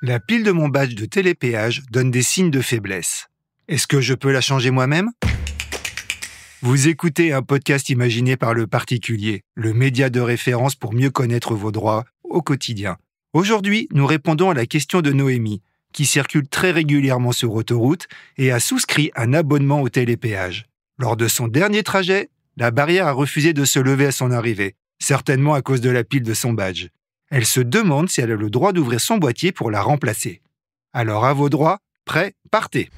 La pile de mon badge de télépéage donne des signes de faiblesse. Est-ce que je peux la changer moi-même ? Vous écoutez un podcast imaginé par Le Particulier, le média de référence pour mieux connaître vos droits au quotidien. Aujourd'hui, nous répondons à la question de Noémie, qui circule très régulièrement sur autoroute et a souscrit un abonnement au télépéage. Lors de son dernier trajet, la barrière a refusé de se lever à son arrivée, certainement à cause de la pile de son badge. Elle se demande si elle a le droit d'ouvrir son boîtier pour la remplacer. Alors à vos droits, prêts, partez.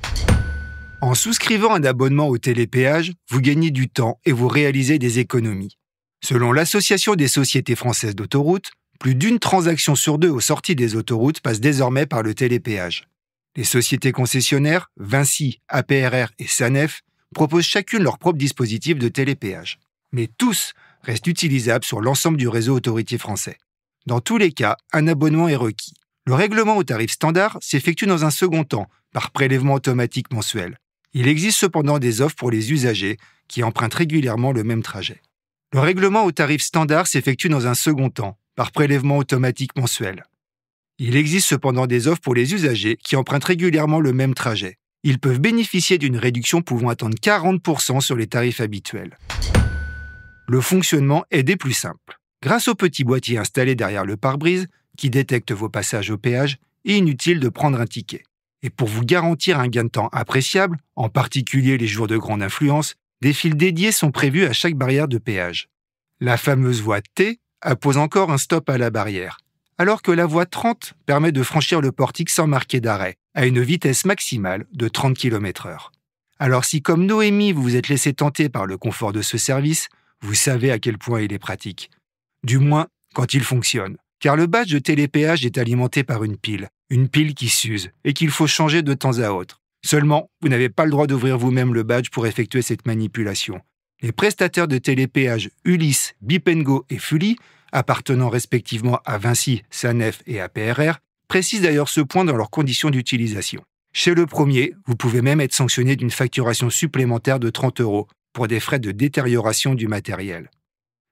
En souscrivant un abonnement au télépéage, vous gagnez du temps et vous réalisez des économies. Selon l'Association des sociétés françaises d'autoroutes, plus d'une transaction sur deux aux sorties des autoroutes passe désormais par le télépéage. Les sociétés concessionnaires, Vinci, APRR et Sanef, proposent chacune leur propre dispositif de télépéage. Mais tous restent utilisables sur l'ensemble du réseau autoroutier français. Dans tous les cas, un abonnement est requis. Le règlement au tarif standard s'effectue dans un second temps, par prélèvement automatique mensuel. Il existe cependant des offres pour les usagers qui empruntent régulièrement le même trajet. Le règlement au tarif standard s'effectue dans un second temps, par prélèvement automatique mensuel. Il existe cependant des offres pour les usagers qui empruntent régulièrement le même trajet. Ils peuvent bénéficier d'une réduction pouvant atteindre 40% sur les tarifs habituels. Le fonctionnement est des plus simples. Grâce au petit boîtier installé derrière le pare-brise, qui détecte vos passages au péage, inutile de prendre un ticket. Et pour vous garantir un gain de temps appréciable, en particulier les jours de grande influence, des fils dédiés sont prévus à chaque barrière de péage. La fameuse voie T appose encore un stop à la barrière, alors que la voie 30 permet de franchir le portique sans marquer d'arrêt, à une vitesse maximale de 30 km/h. Alors si comme Noémie vous vous êtes laissé tenter par le confort de ce service, vous savez à quel point il est pratique. Du moins, quand il fonctionne. Car le badge de télépéage est alimenté par une pile qui s'use et qu'il faut changer de temps à autre. Seulement, vous n'avez pas le droit d'ouvrir vous-même le badge pour effectuer cette manipulation. Les prestataires de télépéage Ulysse, Bipengo et Fully, appartenant respectivement à Vinci, Sanef et APRR, précisent d'ailleurs ce point dans leurs conditions d'utilisation. Chez le premier, vous pouvez même être sanctionné d'une facturation supplémentaire de 30 € pour des frais de détérioration du matériel.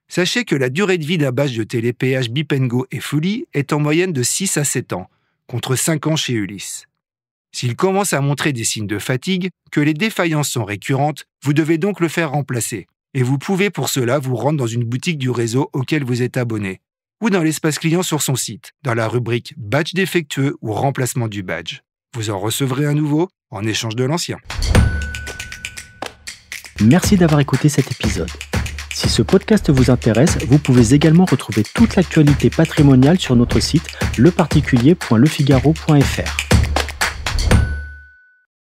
Sachez que la durée de vie d'un badge de télépéage Bipengo et Fully est en moyenne de 6 à 7 ans, contre 5 ans chez Ulysse. S'il commence à montrer des signes de fatigue, que les défaillances sont récurrentes, vous devez donc le faire remplacer. Et vous pouvez pour cela vous rendre dans une boutique du réseau auquel vous êtes abonné, ou dans l'espace client sur son site, dans la rubrique « Badge défectueux » ou « Remplacement du badge ». Vous en recevrez un nouveau en échange de l'ancien. Merci d'avoir écouté cet épisode. Si ce podcast vous intéresse, vous pouvez également retrouver toute l'actualité patrimoniale sur notre site leparticulier.lefigaro.fr.